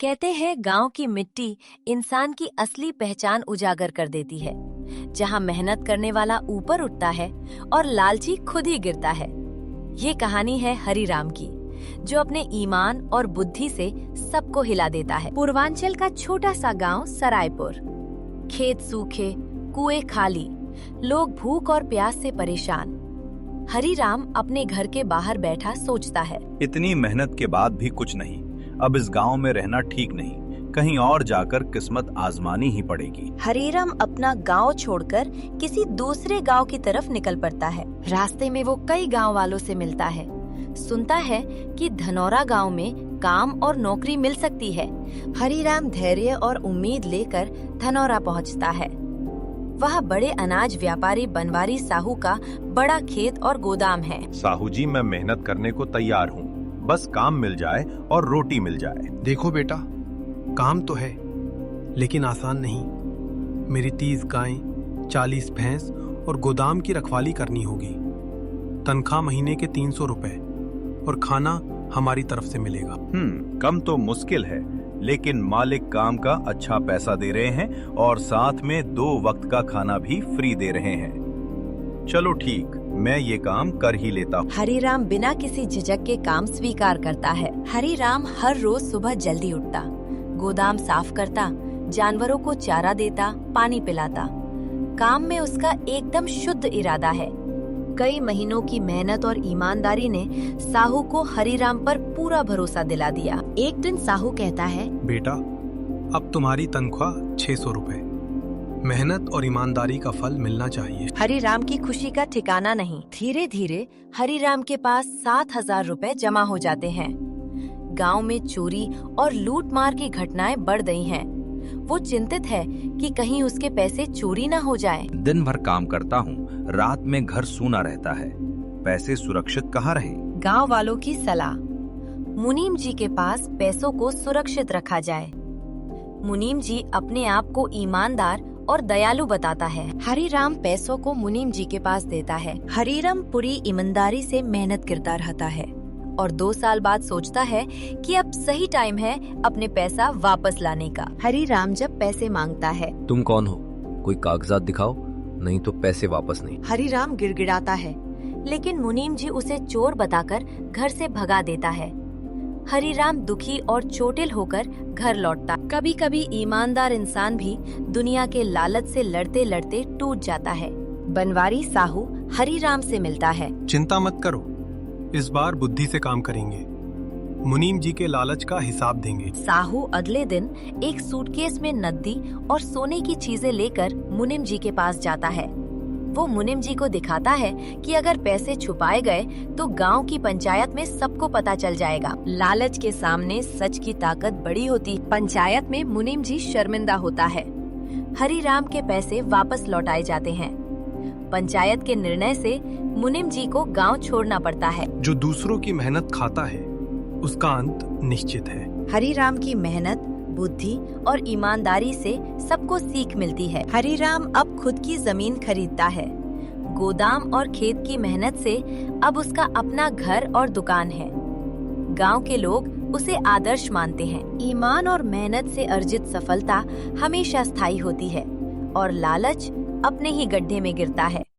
कहते हैं गांव की मिट्टी इंसान की असली पहचान उजागर कर देती है। जहां मेहनत करने वाला ऊपर उठता है और लालची खुद ही गिरता है। ये कहानी है हरिराम की, जो अपने ईमान और बुद्धि से सबको हिला देता है। पूर्वांचल का छोटा सा गांव सरायपुर। खेत सूखे, कुएं खाली, लोग भूख और प्यास से परेशान। हरिराम अपने घर के बाहर बैठा सोचता है, इतनी मेहनत के बाद भी कुछ नहीं। अब इस गांव में रहना ठीक नहीं, कहीं और जाकर किस्मत आजमानी ही पड़ेगी। हरिराम अपना गांव छोड़कर किसी दूसरे गांव की तरफ निकल पड़ता है। रास्ते में वो कई गांव वालों से मिलता है। सुनता है कि धनौरा गांव में काम और नौकरी मिल सकती है। हरिराम धैर्य और उम्मीद लेकर धनौरा पहुंचता है। वह बड़े अनाज व्यापारी बनवारी साहू का बड़ा खेत और गोदाम है। साहू जी, मैं मेहनत करने को तैयार हूँ, बस काम मिल जाए और रोटी मिल जाए। देखो बेटा, काम तो है लेकिन आसान नहीं। मेरी 30 गायें, 40 भैंस और गोदाम की रखवाली करनी होगी। तनख्वाह महीने के 300 रुपए और खाना हमारी तरफ से मिलेगा। कम तो मुश्किल है, लेकिन मालिक काम का अच्छा पैसा दे रहे हैं और साथ में 2 वक्त का खाना भी फ्री दे रहे हैं। चलो ठीक, मैं ये काम कर ही लेता हूँ। हरिराम बिना किसी झिझक के काम स्वीकार करता है। हरिराम हर रोज सुबह जल्दी उठता, गोदाम साफ करता, जानवरों को चारा देता, पानी पिलाता। काम में उसका एकदम शुद्ध इरादा है। कई महीनों की मेहनत और ईमानदारी ने साहू को हरिराम पर पूरा भरोसा दिला दिया। एक दिन साहू कहता है, बेटा, अब तुम्हारी तनख्वाह 600 रुपए। मेहनत और ईमानदारी का फल मिलना चाहिए। हरिराम की खुशी का ठिकाना नहीं। धीरे धीरे हरिराम के पास 7,000 रुपए जमा हो जाते हैं। गांव में चोरी और लूटमार की घटनाएं बढ़ गई हैं। वो चिंतित है कि कहीं उसके पैसे चोरी न हो जाएं। दिन भर काम करता हूँ, रात में घर सूना रहता है, पैसे सुरक्षित कहाँ रहे? गांव वालों की सलाह, मुनीम जी के पास पैसों को सुरक्षित रखा जाए। मुनीम जी अपने आप को ईमानदार और दयालु बताता है। हरिराम पैसों को मुनीम जी के पास देता है। हरिराम पूरी ईमानदारी से मेहनत करता रहता है और 2 साल बाद सोचता है कि अब सही टाइम है अपने पैसा वापस लाने का। हरिराम जब पैसे मांगता है, तुम कौन हो? कोई कागजात दिखाओ, नहीं तो पैसे वापस नहीं। हरिराम गिड़गिड़ाता है, लेकिन मुनीम जी उसे चोर बताकर घर से भगा देता है। हरिराम दुखी और चोटिल होकर घर लौटता। कभी कभी ईमानदार इंसान भी दुनिया के लालच से लड़ते लड़ते टूट जाता है। बनवारी साहू हरिराम से मिलता है। चिंता मत करो, इस बार बुद्धि से काम करेंगे। मुनीम जी के लालच का हिसाब देंगे। साहू अगले दिन एक सूटकेस में नकदी और सोने की चीजें लेकर मुनीम जी के पास जाता है। वो मुनीम जी को दिखाता है कि अगर पैसे छुपाए गए तो गांव की पंचायत में सबको पता चल जाएगा। लालच के सामने सच की ताकत बड़ी होती। पंचायत में मुनीम जी शर्मिंदा होता है। हरिराम के पैसे वापस लौटाए जाते हैं। पंचायत के निर्णय से मुनीम जी को गांव छोड़ना पड़ता है। जो दूसरों की मेहनत खाता है, उसका अंत निश्चित है। हरिराम की मेहनत, बुद्धि और ईमानदारी से सबको सीख मिलती है। हरिराम अब खुद की जमीन खरीदता है। गोदाम और खेत की मेहनत से अब उसका अपना घर और दुकान है। गांव के लोग उसे आदर्श मानते हैं। ईमान और मेहनत से अर्जित सफलता हमेशा स्थायी होती है और लालच अपने ही गड्ढे में गिरता है।